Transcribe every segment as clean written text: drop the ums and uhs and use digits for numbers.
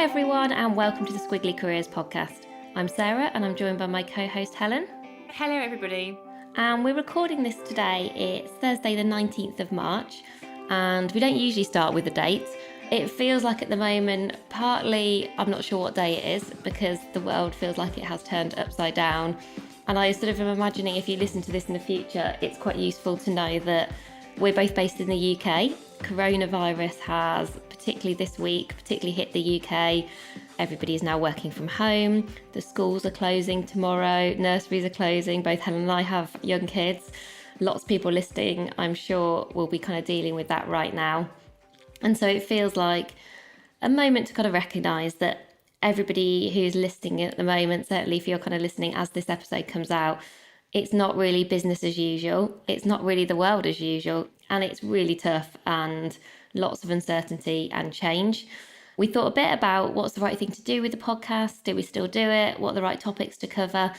everyone, and welcome to the Squiggly Careers podcast. I'm Sarah, and I'm joined by my co-host Helen. Hello, everybody. And we're recording this today. It's Thursday, the 19th of March, and we don't usually start with the dates. It feels like at the moment, partly I'm not sure what day it is because the world feels like it has turned upside down. And I sort of am imagining if you listen to this in the future, it's quite useful to know that we're both based in the UK. Coronavirus has, particularly this week, hit the UK. Everybody is now working from home. The schools are closing tomorrow. Nurseries are closing. Both Helen and I have young kids. Lots of people listening, I'm sure, will be kind of dealing with that right now. And so it feels like a moment to kind of recognise that everybody who's listening at the moment, certainly if you're kind of listening as this episode comes out, it's not really business as usual. It's not really the world as usual. And it's really tough and lots of uncertainty and change. We thought a bit about what's the right thing to do with the podcast. Do we still do it? What are the right topics to cover?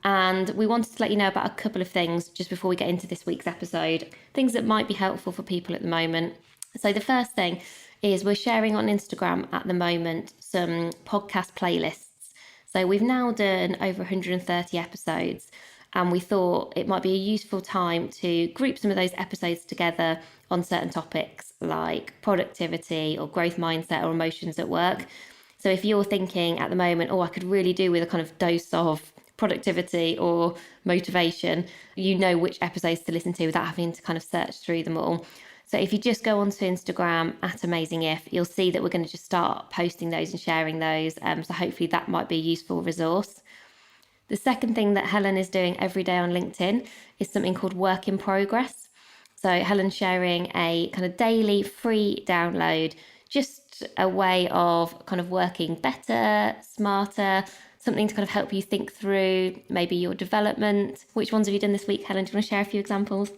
And we wanted to let you know about a couple of things just before we get into this week's episode, things that might be helpful for people at the moment. So the first thing is we're sharing on Instagram at the moment some podcast playlists. So we've now done over 130 episodes, and we thought it might be a useful time to group some of those episodes together on certain topics like productivity or growth mindset or emotions at work. So if you're thinking at the moment, I could really do with a kind of dose of productivity or motivation, you know which episodes to listen to without having to kind of search through them all. So if you just go onto Instagram at AmazingIf, you'll see that we're going to just start posting those and sharing those. So hopefully that might be a useful resource. The second thing that Helen is doing every day on LinkedIn is something called Work in Progress. So Helen's sharing a kind of daily free download, just a way of kind of working better, smarter, something to kind of help you think through maybe your development. Which ones have you done this week, Helen? Do you want to share a few examples?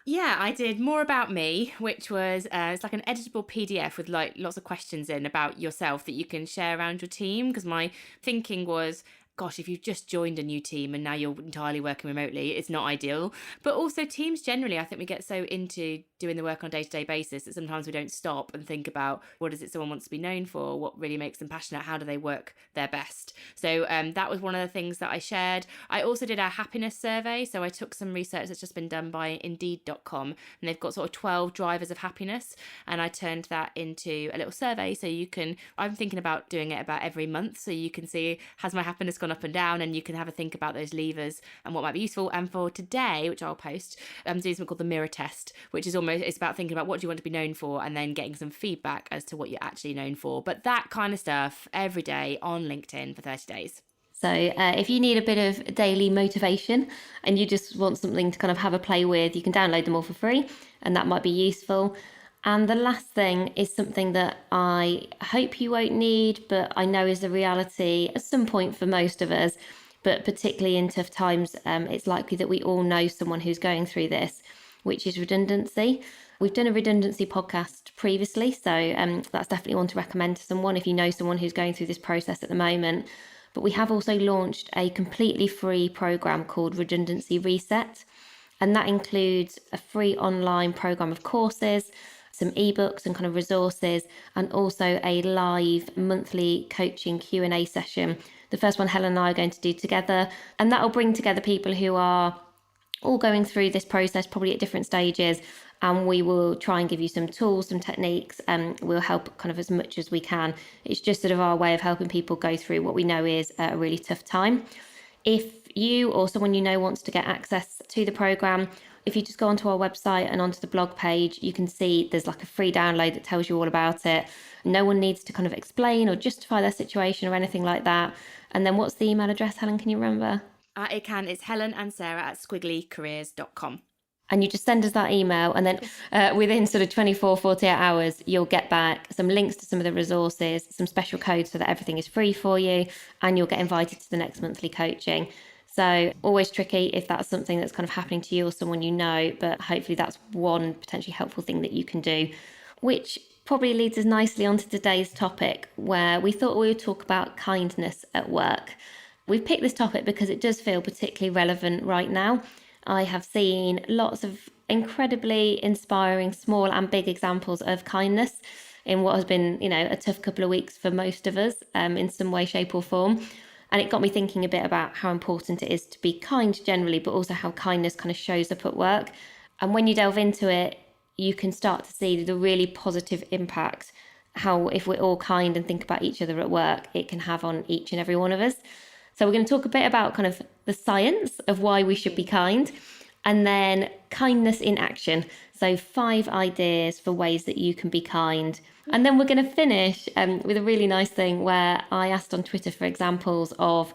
Yeah, I did More About Me, which was it's like an editable PDF with like lots of questions in about yourself that you can share around your team. Because my thinking was, gosh, if you've just joined a new team and now you're entirely working remotely, it's not ideal. But also teams generally, I think we get so into doing the work on a day-to-day basis that sometimes we don't stop and think about what is it someone wants to be known for, what really makes them passionate, how do they work their best. So that was one of the things that I shared. I also did our happiness survey. So I took some research that's just been done by Indeed.com, and they've got sort of 12 drivers of happiness, and I turned that into a little survey. So you can, I'm thinking about doing it about every month, so you can see, has my happiness gone up and down, and you can have a think about those levers and what might be useful. And for today, which I'll post, I'm doing something called the mirror test, which is almost, it's about thinking about what do you want to be known for and then getting some feedback as to what you're actually known for. But that kind of stuff every day on LinkedIn for 30 days. So if you need a bit of daily motivation and you just want something to kind of have a play with, you can download them all for free, and that might be useful. And the last thing is something that I hope you won't need, but I know is the reality at some point for most of us, but particularly in tough times, it's likely that we all know someone who's going through this, which is redundancy. We've done a redundancy podcast previously, so that's definitely one to recommend to someone if you know someone who's going through this process at the moment. But we have also launched a completely free program called Redundancy Reset, and that includes a free online program of courses, some ebooks and kind of resources, and also a live monthly coaching Q&A session. The first one Helen and I are going to do together, and that will bring together people who are all going through this process, probably at different stages, and we will try and give you some tools, some techniques, and we'll help kind of as much as we can. It's just sort of our way of helping people go through what we know is a really tough time. If you or someone you know wants to get access to the program, if you just go onto our website and onto the blog page, you can see there's like a free download that tells you all about it. No one needs to kind of explain or justify their situation or anything like that. And then what's the email address, Helen? Can you remember? It's Helen and Sarah at squigglycareers.com. And you just send us that email, and then within sort of 24, 48 hours, you'll get back some links to some of the resources, some special codes so that everything is free for you, and you'll get invited to the next monthly coaching. So always tricky if that's something that's kind of happening to you or someone you know, but hopefully that's one potentially helpful thing that you can do, which probably leads us nicely onto today's topic, where we thought we would talk about kindness at work. We've picked this topic because it does feel particularly relevant right now. I have seen lots of incredibly inspiring small and big examples of kindness in what has been, a tough couple of weeks for most of us in some way, shape, or form. And it got me thinking a bit about how important it is to be kind generally, but also how kindness kind of shows up at work. And when you delve into it, you can start to see the really positive impact how, if we're all kind and think about each other at work, it can have on each and every one of us. So we're going to talk a bit about kind of the science of why we should be kind, and then kindness in action. So 5 ideas for ways that you can be kind. And then we're going to finish with a really nice thing where I asked on Twitter for examples of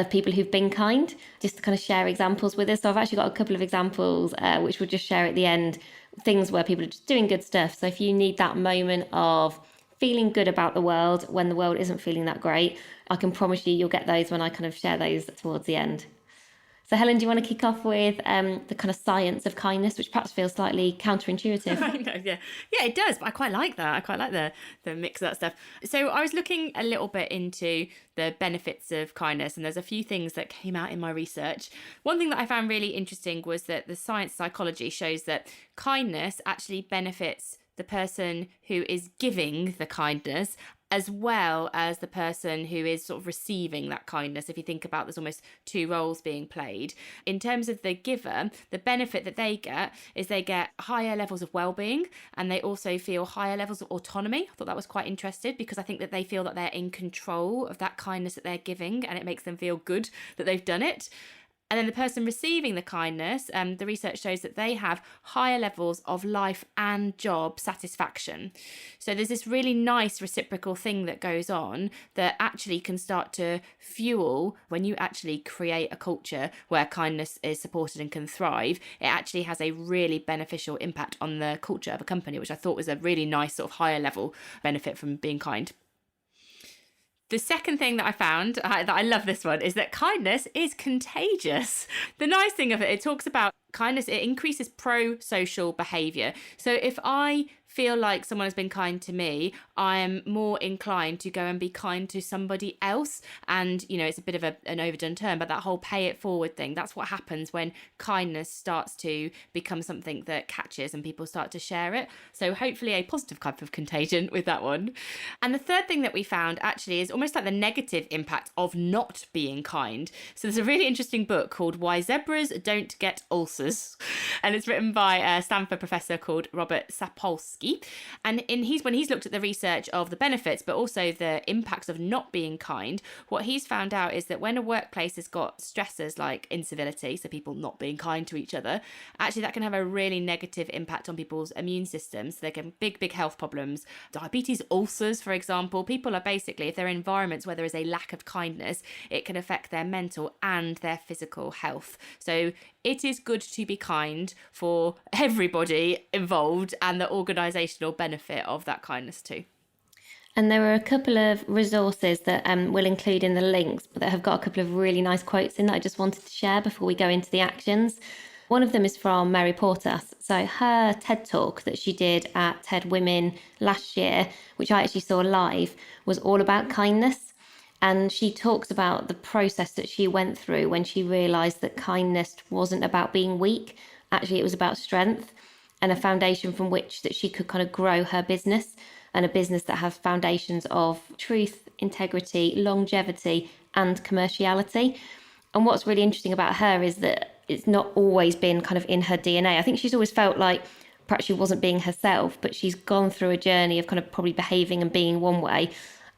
people who've been kind, just to kind of share examples with us. So I've actually got a couple of examples, which we'll just share at the end, things where people are just doing good stuff. So if you need that moment of feeling good about the world when the world isn't feeling that great, I can promise you'll get those when I kind of share those towards the end. So Helen, do you want to kick off with the kind of science of kindness, which perhaps feels slightly counterintuitive? I know, yeah, it does. But I quite like that. I quite like the mix of that stuff. So I was looking a little bit into the benefits of kindness, and there's a few things that came out in my research. One thing that I found really interesting was that the science psychology shows that kindness actually benefits the person who is giving the kindness, as well as the person who is sort of receiving that kindness. If you think about, there's almost 2 roles being played. In terms of the giver, the benefit that they get is they get higher levels of well-being, and they also feel higher levels of autonomy. I thought that was quite interesting, because I think that they feel that they're in control of that kindness that they're giving, and it makes them feel good that they've done it. And then the person receiving the kindness, the research shows that they have higher levels of life and job satisfaction. So there's this really nice reciprocal thing that goes on that actually can start to fuel, when you actually create a culture where kindness is supported and can thrive, it actually has a really beneficial impact on the culture of a company, which I thought was a really nice sort of higher level benefit from being kind. The second thing that I found, that I love this one, is that kindness is contagious. The nice thing of it, it talks about kindness, it increases pro-social behaviour. So if I feel like someone has been kind to me, I'm more inclined to go and be kind to somebody else. And, it's a bit of an overdone term, but that whole pay it forward thing, that's what happens when kindness starts to become something that catches and people start to share it. So hopefully a positive type of contagion with that one. And the third thing that we found actually is almost like the negative impact of not being kind. So there's a really interesting book called Why Zebras Don't Get Ulcers, and it's written by a Stanford professor called Robert Sapolsky. And when he's looked at the research of the benefits, but also the impacts of not being kind, what he's found out is that when a workplace has got stressors like incivility, so people not being kind to each other, actually that can have a really negative impact on people's immune systems. So they get big health problems, diabetes, ulcers, for example. People are basically, if they're in environments where there is a lack of kindness, it can affect their mental and their physical health. So it is good to be kind for everybody involved, and the organisational benefit of that kindness too. And there are a couple of resources that we'll include in the links, but that have got a couple of really nice quotes in that I just wanted to share before we go into the actions. One of them is from Mary Portas. So her TED Talk that she did at TED Women last year, which I actually saw live, was all about kindness. And she talks about the process that she went through when she realised that kindness wasn't about being weak. Actually, it was about strength, and a foundation from which that she could kind of grow her business, and a business that has foundations of truth, integrity, longevity, and commerciality. And what's really interesting about her is that it's not always been kind of in her DNA. I think she's always felt like perhaps she wasn't being herself, but she's gone through a journey of kind of probably behaving and being one way,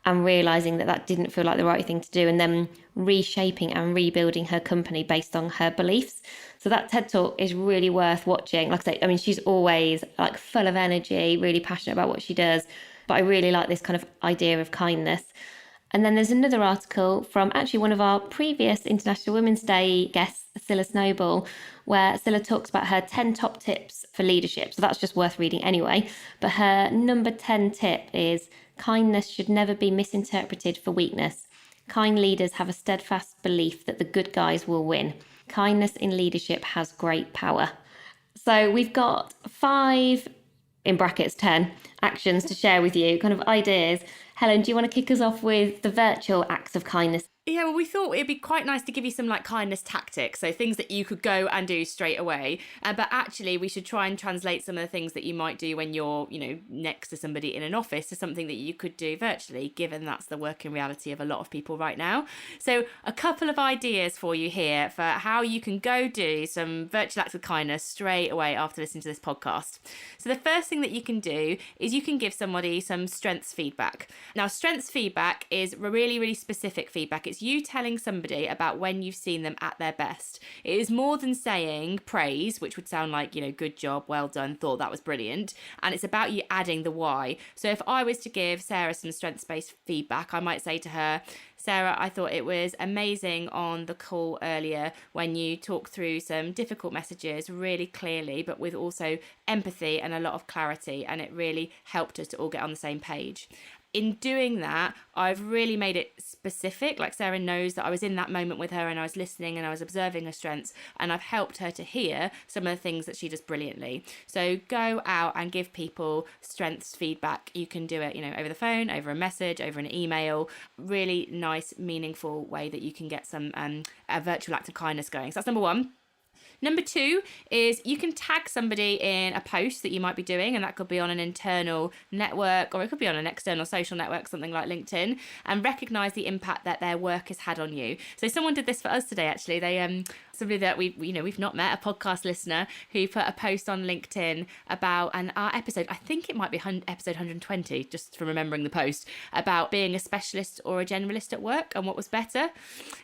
and realising that that didn't feel like the right thing to do, and then reshaping and rebuilding her company based on her beliefs. So that TED Talk is really worth watching. Like I say, I mean, she's always like full of energy, really passionate about what she does, but I really like this kind of idea of kindness. And then there's another article from actually one of our previous International Women's Day guests, Scilla Snowball, where Scilla talks about her 10 top tips for leadership. So that's just worth reading anyway. But her number 10 tip is: kindness should never be misinterpreted for weakness. Kind leaders have a steadfast belief that the good guys will win. Kindness in leadership has great power. So we've got 5, in brackets 10, actions to share with you, kind of ideas. Helen, do you want to kick us off with the virtual acts of kindness? Yeah, well, we thought it'd be quite nice to give you some like kindness tactics, so things that you could go and do straight away. But actually, we should try and translate some of the things that you might do when you're, next to somebody in an office to something that you could do virtually, given that's the working reality of a lot of people right now. So a couple of ideas for you here for how you can go do some virtual acts of kindness straight away after listening to this podcast. So the first thing that you can do is you can give somebody some strengths feedback. Now, strengths feedback is really, really specific feedback. It's you telling somebody about when you've seen them at their best. It is more than saying praise, which would sound like, good job, well done, thought that was brilliant. And it's about you adding the why. So if I was to give Sarah some strengths-based feedback, I might say to her, Sarah, I thought it was amazing on the call earlier when you talked through some difficult messages really clearly, but with also empathy and a lot of clarity. And it really helped us to all get on the same page. In doing that, I've really made it specific. Like Sarah knows that I was in that moment with her and I was listening and I was observing her strengths, and I've helped her to hear some of the things that she does brilliantly. So go out and give people strengths feedback. You can do it, over the phone, over a message, over an email. Really nice, meaningful way that you can get some a virtual act of kindness going. So that's number one. Number two is you can tag somebody in a post that you might be doing, and that could be on an internal network or it could be on an external social network, something like LinkedIn, and recognise the impact that their work has had on you. So someone did this for us today, actually. They somebody that we've not met, a podcast listener, who put a post on LinkedIn about our episode, I think it might be episode 120, just from remembering the post, about being a specialist or a generalist at work and what was better.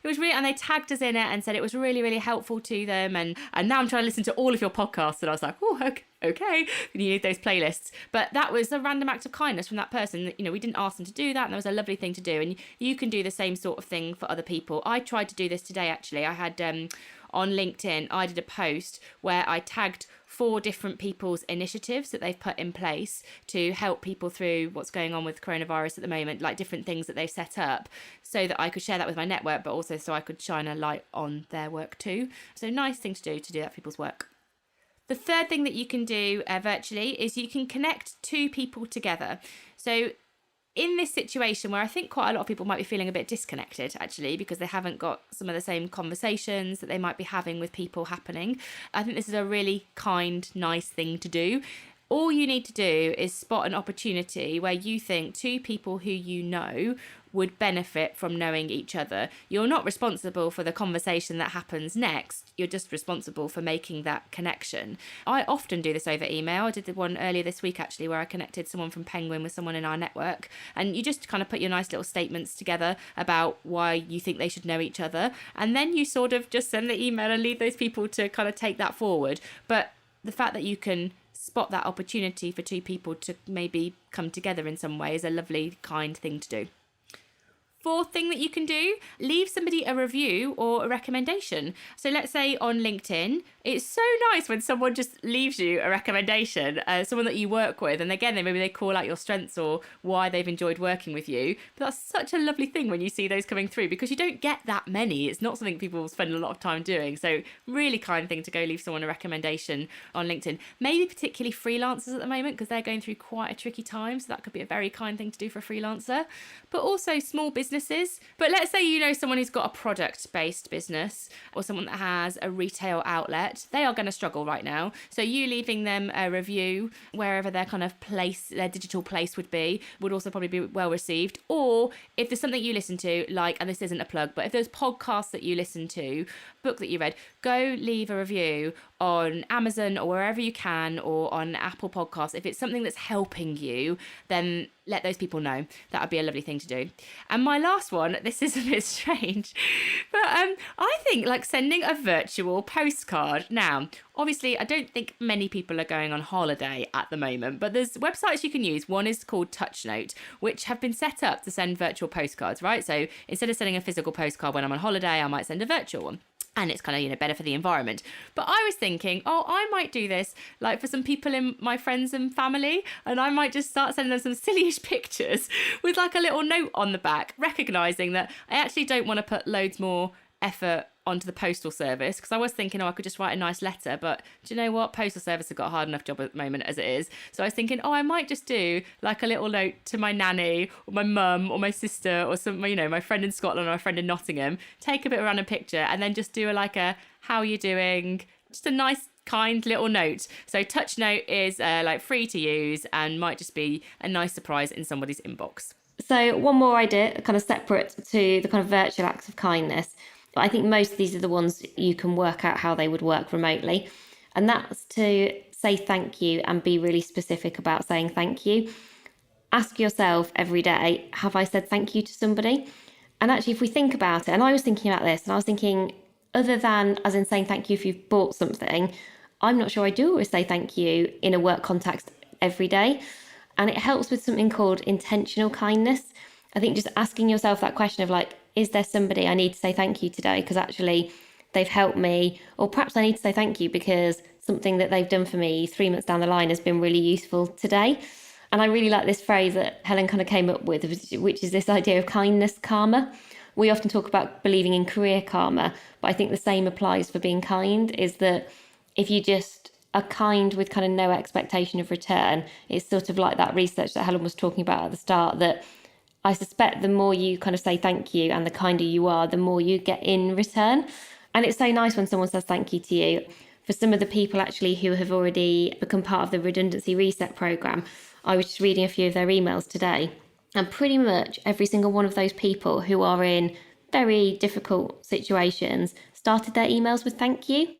It was really, and they tagged us in it and said it was really, really helpful to them. And now I'm trying to listen to all of your podcasts, and I was like, oh, okay, you need those playlists. But that was a random act of kindness from that person. We didn't ask them to do that, and that was a lovely thing to do. And you can do the same sort of thing for other people. I tried to do this today, actually. I had on LinkedIn, I did a post where I tagged 4 different people's initiatives that they've put in place to help people through what's going on with coronavirus at the moment, like different things that they've set up, so that I could share that with my network, but also so I could shine a light on their work too. So nice thing to do that for people's work. The third thing that you can do virtually is you can connect 2 people together. So in this situation where I think quite a lot of people might be feeling a bit disconnected, actually, because they haven't got some of the same conversations that they might be having with people happening, I think this is a really kind, nice thing to do. All you need to do is spot an opportunity where you think 2 people who you know would benefit from knowing each other. You're not responsible for the conversation that happens next. You're just responsible for making that connection. I often do this over email. I did the one earlier this week, actually, where I connected someone from Penguin with someone in our network. And you just kind of put your nice little statements together about why you think they should know each other. And then you sort of just send the email and leave those people to kind of take that forward. But the fact that you can spot that opportunity for 2 people to maybe come together in some way is a lovely, kind thing to do. Fourth thing that you can do, leave somebody a review or a recommendation. So let's say on LinkedIn, it's so nice when someone just leaves you a recommendation, someone that you work with, and again, maybe they call out your strengths or why they've enjoyed working with you. But that's such a lovely thing when you see those coming through, because you don't get that many. It's not something people spend a lot of time doing. So really kind thing to go leave someone a recommendation on LinkedIn. Maybe particularly freelancers at the moment, because they're going through quite a tricky time. So that could be a very kind thing to do for a freelancer. But also small businesses. But let's say you know someone who's got a product-based business or someone that has a retail outlet. They are going to struggle right now. So you leaving them a review wherever their kind of place, their digital place would also probably be well received. Or if there's something you listen to, like, and this isn't a plug, but if there's podcasts that you listen to, book that you read, go leave a review on Amazon or wherever you can, or on Apple Podcasts. If it's something that's helping you, then let those people know. That would be a lovely thing to do. And my last one, this is a bit strange, but I think like sending a virtual postcard. Now, obviously, I don't think many people are going on holiday at the moment, but there's websites you can use. One is called TouchNote, which have been set up to send virtual postcards, right? So instead of sending a physical postcard when I'm on holiday, I might send a virtual one. And it's kind of, better for the environment. But I was thinking, I might do this like for some people in my friends and family, and I might just start sending them some sillyish pictures with like a little note on the back, recognising that I actually don't want to put loads more effort onto the postal service, because I was thinking, I could just write a nice letter, but do you know what? Postal service have got a hard enough job at the moment as it is. So I was thinking, I might just do like a little note to my nanny or my mum or my sister or some, my friend in Scotland or my friend in Nottingham, take a bit of a random picture and then just do a how are you doing? Just a nice kind little note. So touch note is free to use and might just be a nice surprise in somebody's inbox. So one more idea, kind of separate to the kind of virtual acts of kindness. But I think most of these are the ones you can work out how they would work remotely. And that's to say thank you and be really specific about saying thank you. Ask yourself every day, have I said thank you to somebody? And actually, if we think about it, and I was thinking about this, and I was thinking, other than as in saying thank you if you've bought something, I'm not sure I do always say thank you in a work context every day. And it helps with something called intentional kindness. I think just asking yourself that question of is there somebody I need to say thank you today? Because actually they've helped me, or perhaps I need to say thank you because something that they've done for me 3 months down the line has been really useful today. And I really like this phrase that Helen kind of came up with, which is this idea of kindness karma. We often talk about believing in career karma, but I think the same applies for being kind, is that if you just are kind with kind of no expectation of return, it's sort of like that research that Helen was talking about at the start, that I suspect the more you kind of say thank you and the kinder you are, the more you get in return. And it's so nice when someone says thank you to you. For some of the people actually who have already become part of the redundancy reset programme, I was just reading a few of their emails today, and pretty much every single one of those people who are in very difficult situations started their emails with thank you.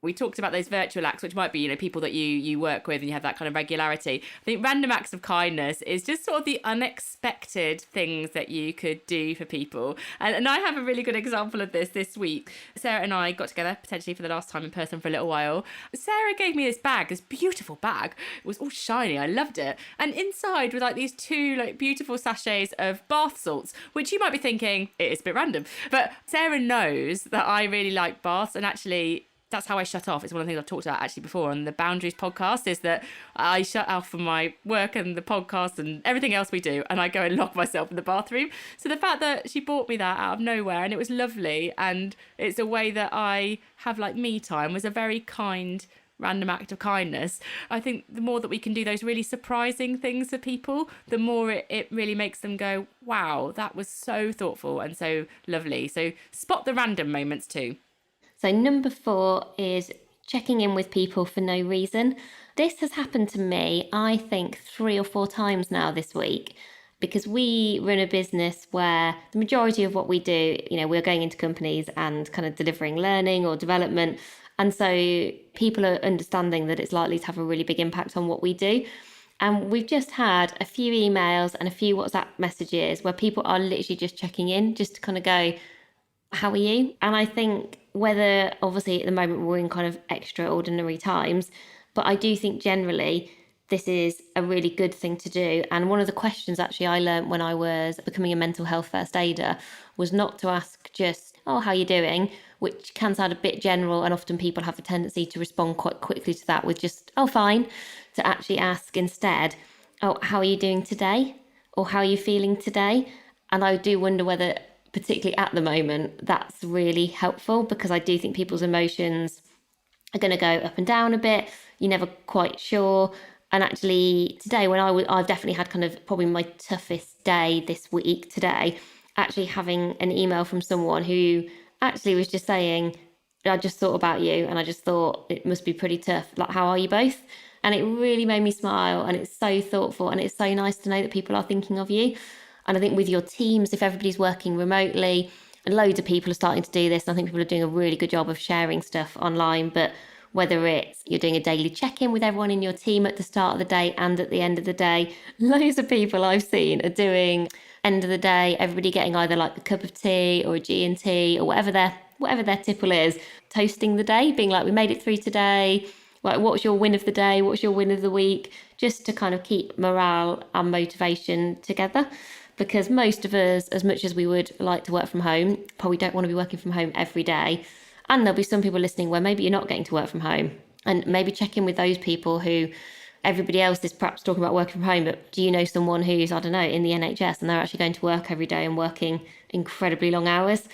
We talked about those virtual acts, which might be, people that you work with and you have that kind of regularity. I think random acts of kindness is just sort of the unexpected things that you could do for people. And I have a really good example of this week. Sarah and I got together, potentially for the last time in person for a little while. Sarah gave me this beautiful bag. It was all shiny. I loved it. And inside were these two beautiful sachets of bath salts, which you might be thinking, it is a bit random. But Sarah knows that I really like baths, and actually that's how I shut off. It's one of the things I've talked about actually before on the Boundaries podcast, is that I shut off from my work and the podcast and everything else we do, and I go and lock myself in the bathroom. So the fact that she bought me that out of nowhere, and it was lovely, and it's a way that I have me time, was a very kind random act of kindness. I think the more that we can do those really surprising things for people, the more it really makes them go, wow, that was so thoughtful and so lovely. So spot the random moments too. So number 4 is checking in with people for no reason. This has happened to me, I think, 3 or 4 times now this week, because we run a business where the majority of what we do, we're going into companies and kind of delivering learning or development. And so people are understanding that it's likely to have a really big impact on what we do. And we've just had a few emails and a few WhatsApp messages where people are literally just checking in, just to kind of go, how are you? And I think whether, obviously at the moment we're in kind of extraordinary times, but I do think generally this is a really good thing to do. And one of the questions actually I learned when I was becoming a mental health first aider was not to ask just, oh, how are you doing? Which can sound a bit general, and often people have the tendency to respond quite quickly to that with just, oh, fine, to actually ask instead, oh, how are you doing today? Or how are you feeling today? And I do wonder whether, particularly at the moment, that's really helpful, because I do think people's emotions are going to go up and down a bit. You're never quite sure. And actually today, when I've definitely had kind of probably my toughest day this week today, actually having an email from someone who actually was just saying, I just thought about you and I just thought it must be pretty tough. How are you both? And it really made me smile, and it's so thoughtful, and it's so nice to know that people are thinking of you. And I think with your teams, if everybody's working remotely, and loads of people are starting to do this, and I think people are doing a really good job of sharing stuff online, but whether it's you're doing a daily check-in with everyone in your team at the start of the day and at the end of the day, loads of people I've seen are doing end of the day, everybody getting either a cup of tea or a G&T or whatever their tipple is, toasting the day, being we made it through today. What's your win of the day? What's your win of the week? Just to kind of keep morale and motivation together. Because most of us, as much as we would like to work from home, probably don't want to be working from home every day. And there'll be some people listening where maybe you're not getting to work from home, and maybe check in with those people who everybody else is perhaps talking about working from home, but do you know someone who's, I don't know, in the NHS and they're actually going to work every day and working incredibly long hours?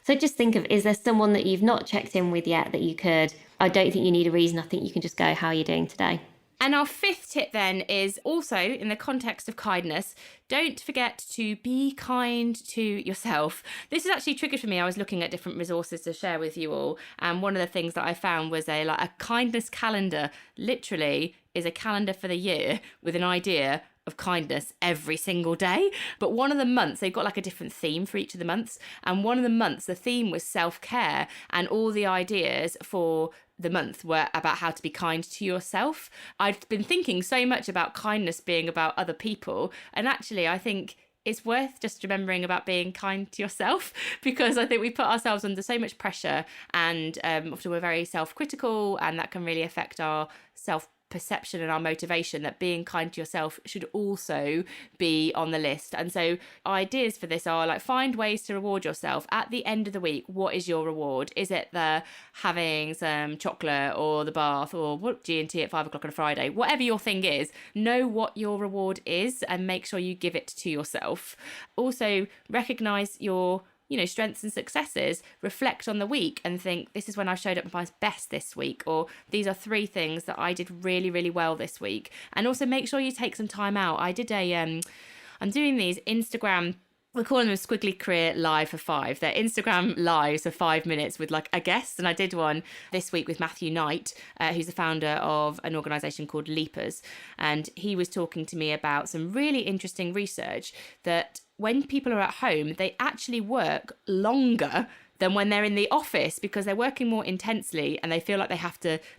So just think of, is there someone that you've not checked in with yet that you could? I don't think you need a reason. I think you can just go, how are you doing today? And our fifth tip then is also in the context of kindness, don't forget to be kind to yourself. This is actually triggered for me. I was looking at different resources to share with you all. And one of the things that I found was a kindness calendar, literally is a calendar for the year with an idea of kindness every single day. But one of the months, they've got like a different theme for each of the months. And one of the months, the theme was self-care, and all the ideas for the month were about how to be kind to yourself. I've been thinking so much about kindness being about other people. And actually, I think it's worth just remembering about being kind to yourself, because I think we put ourselves under so much pressure, and often we're very self-critical, and that can really affect our self-perception and our motivation, that being kind to yourself should also be on the list. And so ideas for this are like, find ways to reward yourself at the end of the week. What is your reward? Is it the having some chocolate or the bath or what G&T at 5 o'clock on a Friday? Whatever your thing is, know what your reward is and make sure you give it to yourself. Also recognize your strengths and successes. Reflect on the week and think, this is when I showed up my best this week, or these are 3 things that I did really, really well this week. And also make sure you take some time out. I did I'm doing these Instagram, we're calling them Squiggly Career Live for 5. They're Instagram lives for 5 minutes with like a guest. And I did one this week with Matthew Knight, who's the founder of an organisation called Leapers. And he was talking to me about some really interesting research that when people are at home, they actually work longer than when they're in the office, because they're working more intensely and they feel like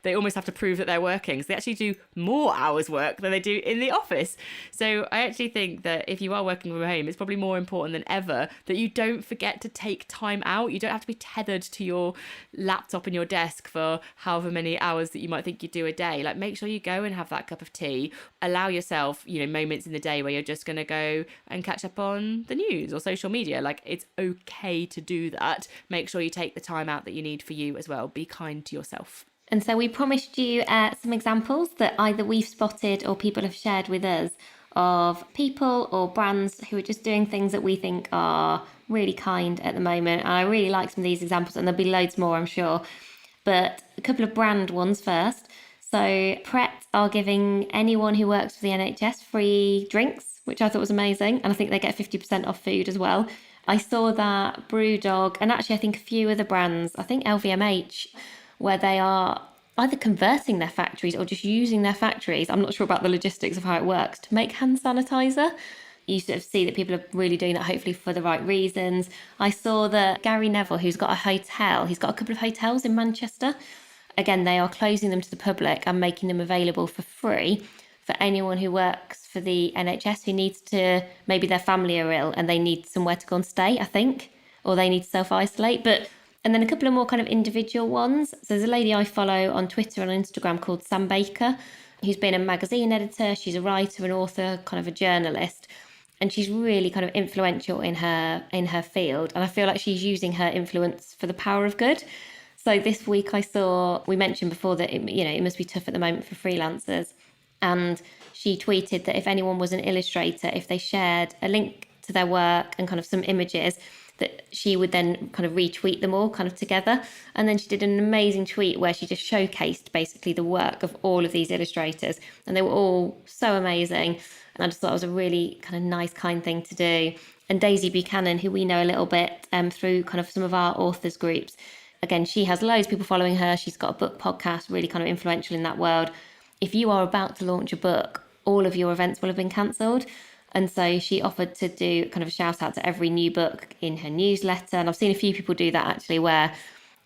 they almost have to prove that they're working. So they actually do more hours work than they do in the office. So I actually think that if you are working from home, it's probably more important than ever that you don't forget to take time out. You don't have to be tethered to your laptop and your desk for however many hours that you might think you do a day. Like, make sure you go and have that cup of tea. Allow yourself, moments in the day where you're just going to go and catch up on the news or social media. Like, it's okay to do that. Make sure you take the time out that you need for you as well. Be kind to yourself. And so we promised you some examples that either we've spotted or people have shared with us of people or brands who are just doing things that we think are really kind at the moment. And I really like some of these examples, and there'll be loads more, I'm sure. But a couple of brand ones first. So Pret are giving anyone who works for the NHS free drinks, which I thought was amazing. And I think they get 50% off food as well. I saw that Brewdog, and actually I think a few other brands, I think LVMH, where they are either converting their factories or just using their factories, I'm not sure about the logistics of how it works, to make hand sanitizer. You sort of see that people are really doing that, hopefully for the right reasons. I saw that Gary Neville, who's got a hotel, he's got a couple of hotels in Manchester. Again, they are closing them to the public and making them available for free for anyone who works for the NHS who needs to, maybe their family are ill and they need somewhere to go and stay, I think, or they need to self-isolate. And then a couple of more kind of individual ones. So there's a lady I follow on Twitter and on Instagram called Sam Baker, who's been a magazine editor. She's a writer, an author, kind of a journalist. And she's really kind of influential in her field. And I feel like she's using her influence for the power of good. So this week we mentioned before that it must be tough at the moment for freelancers. And she tweeted that if anyone was an illustrator, if they shared a link to their work and kind of some images, that she would then kind of retweet them all kind of together. And then she did an amazing tweet where she just showcased basically the work of all of these illustrators. And they were all so amazing. And I just thought it was a really kind of nice, kind thing to do. And Daisy Buchanan, who we know a little bit through kind of some of our authors groups, again, she has loads of people following her. She's got a book podcast, really kind of influential in that world. If you are about to launch a book, all of your events will have been cancelled. And so she offered to do kind of a shout out to every new book in her newsletter. And I've seen a few people do that actually, where,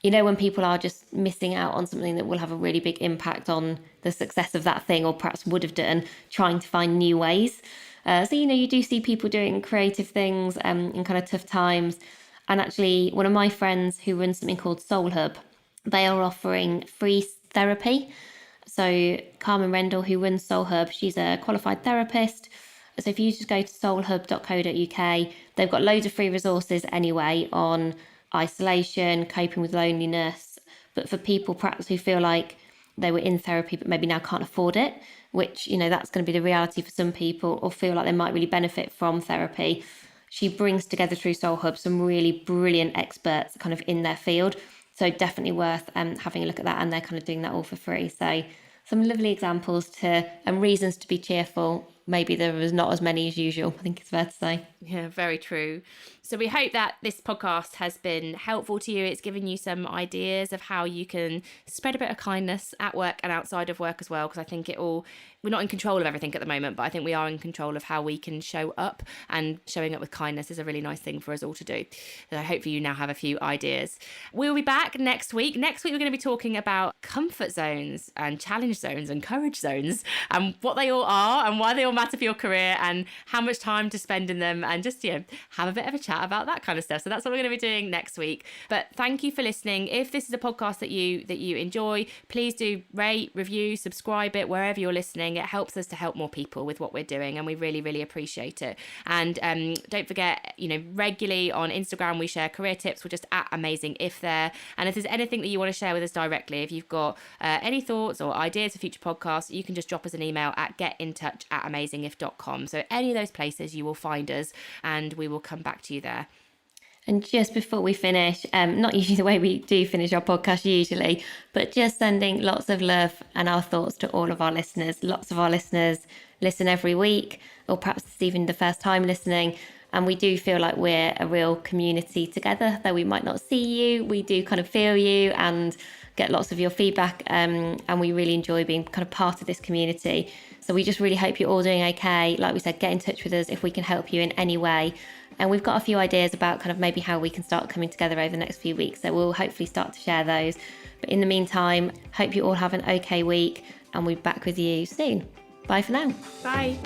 when people are just missing out on something that will have a really big impact on the success of that thing, or perhaps would have done, trying to find new ways. So, you do see people doing creative things in kind of tough times. And actually, one of my friends who runs something called Soul Hub, they are offering free therapy. So Carmen Rendell, who runs Soul Hub, she's a qualified therapist. So if you just go to soulhub.co.uk, they've got loads of free resources anyway on isolation, coping with loneliness. But for people perhaps who feel like they were in therapy but maybe now can't afford it, which, that's going to be the reality for some people, or feel like they might really benefit from therapy. She brings together through Soul Hub some really brilliant experts kind of in their field. So definitely worth having a look at that, and they're kind of doing that all for free. So some lovely examples and reasons to be cheerful. Maybe there was not as many as usual, I think it's fair to say. Yeah, very true. So we hope that this podcast has been helpful to you. It's given you some ideas of how you can spread a bit of kindness at work and outside of work as well, because I think we're not in control of everything at the moment, but I think we are in control of how we can show up, and showing up with kindness is a really nice thing for us all to do. So hopefully you now have a few ideas. We'll be back next week. Next week, we're going to be talking about comfort zones and challenge zones and courage zones, and what they all are and why they all matter for your career, and how much time to spend in them, and just, have a bit of a chat about that kind of stuff. So that's what we're going to be doing next week. But thank you for listening. If this is a podcast that you enjoy, please do rate, review, subscribe it wherever you're listening. It helps us to help more people with what we're doing, and we really, really appreciate it. And don't forget, regularly on Instagram we share career tips. We're just at AmazingIf there. And if there's anything that you want to share with us directly, if you've got any thoughts or ideas for future podcasts, you can just drop us an email at getintouch@amazingif.com. So any of those places you will find us, and we will come back to you there. And just before we finish, not usually the way we do finish our podcast usually, but just sending lots of love and our thoughts to all of our listeners. Lots of our listeners listen every week, or perhaps it's even the first time listening. And we do feel like we're a real community together, though we might not see you. We do kind of feel you and get lots of your feedback. And we really enjoy being kind of part of this community. So we just really hope you're all doing okay. Like we said, get in touch with us if we can help you in any way. And we've got a few ideas about kind of maybe how we can start coming together over the next few weeks. So we'll hopefully start to share those. But in the meantime, hope you all have an okay week, and we'll be back with you soon. Bye for now. Bye.